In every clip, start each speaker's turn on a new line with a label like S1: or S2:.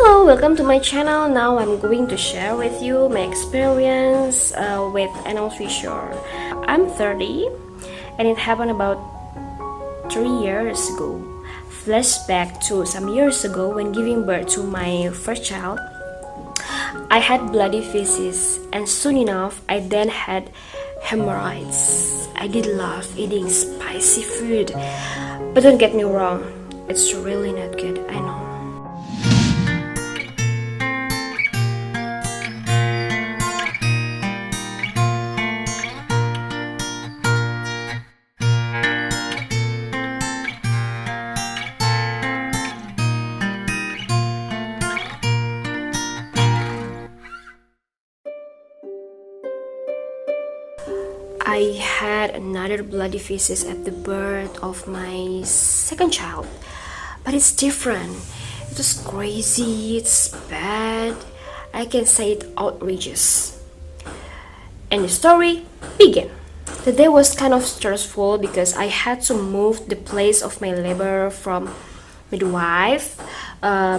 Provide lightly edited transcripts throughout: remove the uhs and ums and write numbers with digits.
S1: Hello, welcome to my channel. Now I'm going to share with you my experience with anal fissure. I'm 30 and it happened about 3 years ago. Flashback to some years ago when giving birth to my first child. I had bloody feces and soon enough I then had hemorrhoids. I did love eating spicy food, but don't get me wrong, it's really not good, I know. I had another bloody feces at the birth of my second child, but it's different. It was crazy, it's bad, I can say it outrageous. And the story began. The day was kind of stressful because I had to move the place of my labor from midwife,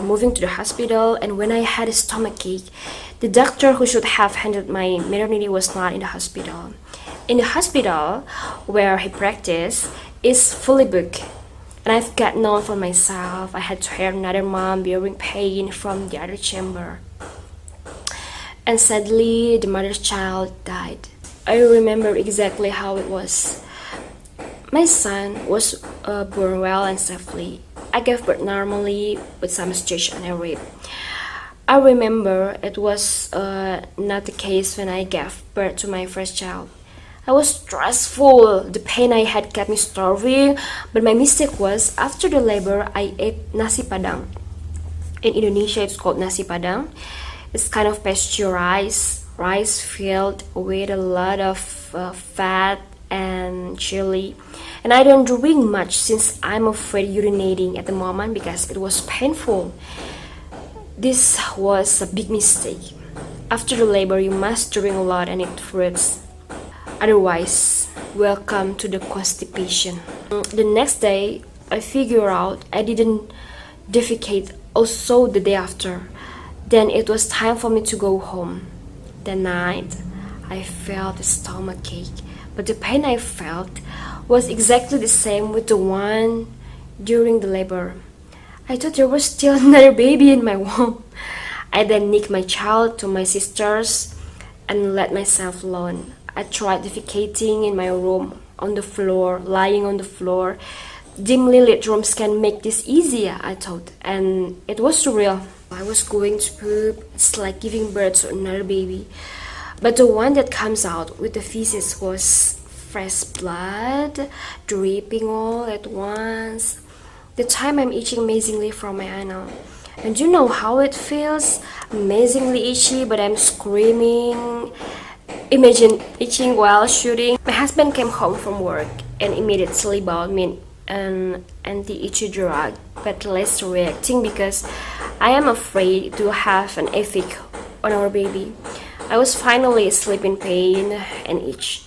S1: moving to the hospital, and when I had a stomachache, the doctor who should have handled my maternity was not in the hospital. In the hospital where he practiced is fully booked, and I've got known for myself. I had to hear another mom bearing pain from the other chamber, and sadly the mother's child died. I remember exactly how it was. My son was born well and safely. I gave birth normally with some stitch on a rib. I remember it was not the case when I gave birth to my first child. I was stressful. The pain I had kept me starving, but my mistake was after the labor I ate nasi padang. In Indonesia it's called nasi padang. It's kind of pasteurized rice filled with a lot of fat and chili, and I don't drink much since I'm afraid urinating at the moment because it was painful. This was a big mistake. After the labor you must drink a lot and eat fruits. Otherwise, welcome to the constipation. The next day, I figured out I didn't defecate also the day after. Then it was time for me to go home. That night, I felt a stomachache, but the pain I felt was exactly the same with the one during the labor. I thought there was still another baby in my womb. I then nicked my child to my sisters and let myself alone. I tried defecating in my room, on the floor, lying on the floor. Dimly lit rooms can make this easier, I thought, and it was surreal. I was going to poop, it's like giving birth to another baby. But the one that comes out with the feces was fresh blood, dripping all at once. The time I'm itching amazingly from my anal. And you know how it feels? Amazingly itchy, but I'm screaming. Imagine itching while shooting. My husband came home from work and immediately bought me an anti-itchy drug, but less reacting because I am afraid to have an effect on our baby. I was finally asleep in pain and itch.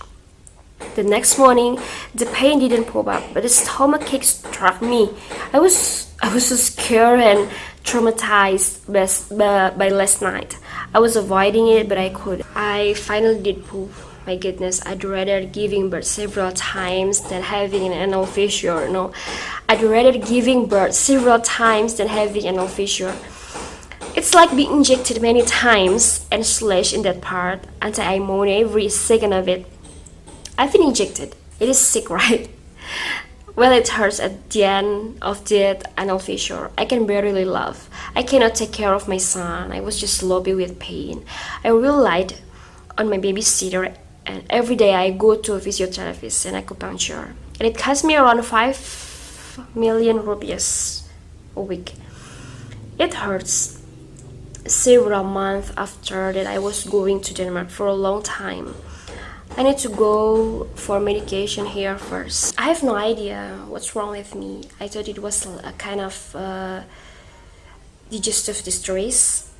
S1: The next morning, the pain didn't pop up, but the stomachache struck me. I was so scared and traumatized by last night. I was avoiding it, but I could. I finally did poop. My goodness, I'd rather giving birth several times than having an anal fissure. No, I'd rather giving birth several times than having an anal fissure. It's like being injected many times and slashed in that part until I moan every second of it. I've been injected. It is sick, right? Well, it hurts at the end of that anal fissure. I can barely laugh. I cannot take care of my son. I was just sloppy with pain. I relied on my babysitter, and every day I go to a physiotherapist and acupuncture. And it cost me around 5 million rupees a week. It hurts. Several months after that, I was going to Denmark for a long time. I need to go for medication here first. I have no idea what's wrong with me. I thought it was a kind of digestive distress,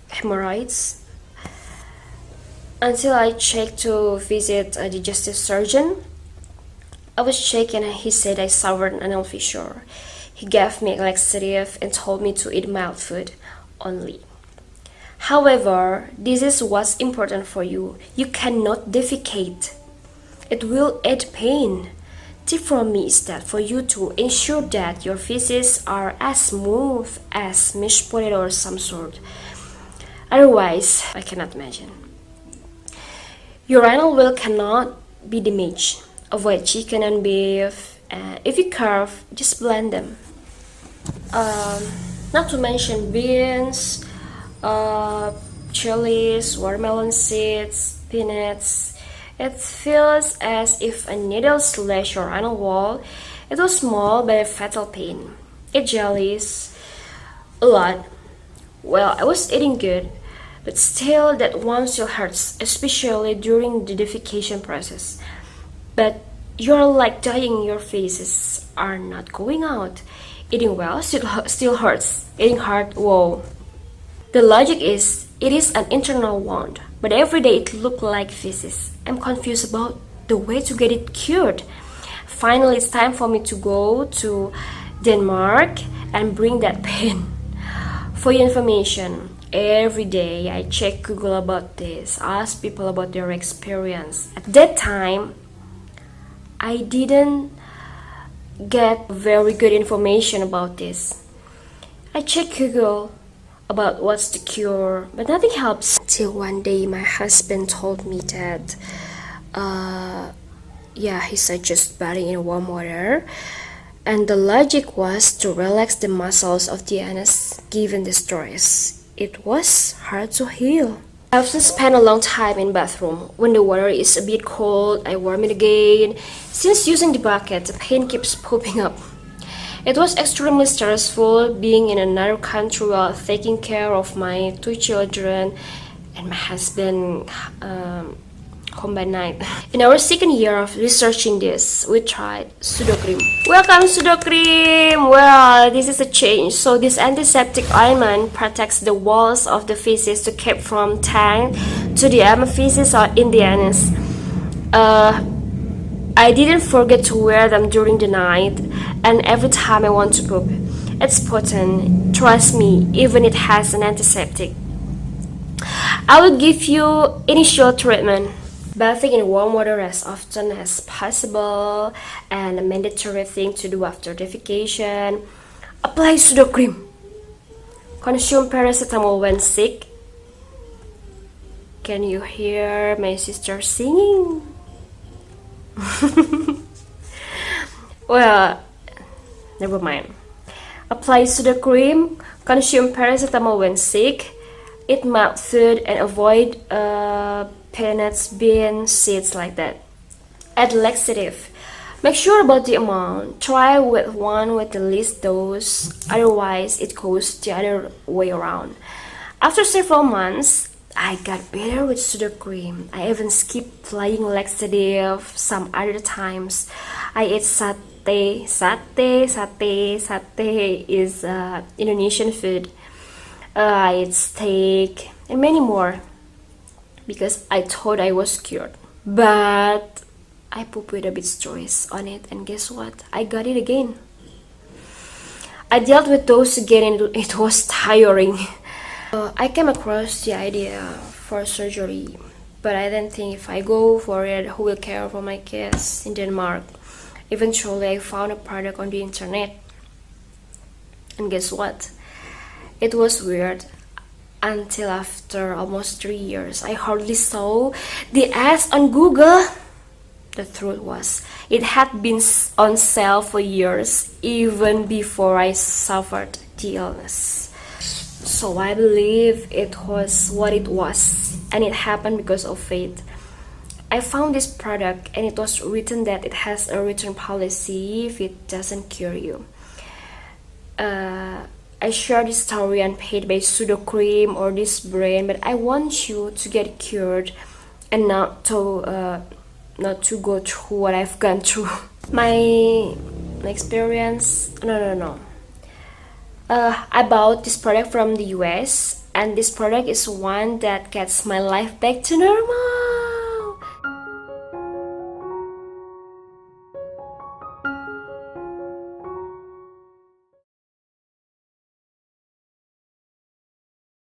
S1: hemorrhoids. Until I checked to visit a digestive surgeon. I was checked and he said I suffered an anal fissure. He gave me a laxative and told me to eat mild food. only. However, this is what's important for you. You cannot defecate. It will add pain. Tip from me is that for you to ensure that your feces are as smooth as mashed potato or some sort. Otherwise, I cannot imagine. Your anal wheel cannot be damaged. Avoid chicken and beef. If you carve, just blend them. Not to mention beans, chilies, watermelon seeds, peanuts. It feels as if a needle slashed your anal wall. It was small but a fatal pain. Eat jellies a lot. Well, I was eating good, but still that one still hurts, especially during the defecation process. But you're like dying, your faces are not going out. Eating well still hurts. Eating hard, whoa. The logic is, it is an internal wound, but every day it looked like feces. I'm confused about the way to get it cured. Finally, it's time for me to go to Denmark and bring that pain. For your information, every day I check Google about this, ask people about their experience. At that time, I didn't get very good information about this. I checked Google about what's the cure, but nothing helps. Till one day my husband told me that he suggested bathing in warm water, and the logic was to relax the muscles of the anus given the stress. It was hard to heal. I often spend a long time in bathroom. When the water is a bit cold, I warm it again. Since using the bucket, the pain keeps popping up. It was extremely stressful being in another country while taking care of my 2 children and my husband home by night. In our second year of researching this, we tried Sudocrem. Welcome Sudocrem! Well, this is a change. So this antiseptic ointment protects the walls of the feces to keep from tang to the feces or in the anus. I didn't forget to wear them during the night and every time I want to poop. It's potent, trust me, even it has an antiseptic. I will give you initial treatment. Bathing in warm water as often as possible and a mandatory thing to do after defecation. Apply Sudocrem. Consume paracetamol when sick. Can you hear my sister singing? Well, never mind. Apply Sudocrem, consume paracetamol when sick, eat mild food and avoid peanuts, beans, seeds like that. Add laxative. Make sure about the amount. Try with one with the least dose, otherwise it goes the other way around. After several months, I got better with Sudocrem. I even skipped applying laxative some other times. I ate satay. Satay is Indonesian food. I ate steak and many more because I thought I was cured. But I pooped with a bit stress on it, and guess what? I got it again. I dealt with those again and it was tiring. I came across the idea for surgery, but I didn't think if I go for it, who will care for my kids in Denmark. Eventually, I found a product on the internet, and guess what? It was weird. Until after almost 3 years, I hardly saw the ads on Google. The truth was, it had been on sale for years, even before I suffered the illness. So I believe it was what it was, and it happened because of faith. I found this product and it was written that it has a return policy if it doesn't cure you. I share this story unpaid by Sudocrem or this brand, but I want you to get cured and not to go through what I've gone through. My experience, I bought this product from the US, and this product is one that gets my life back to normal.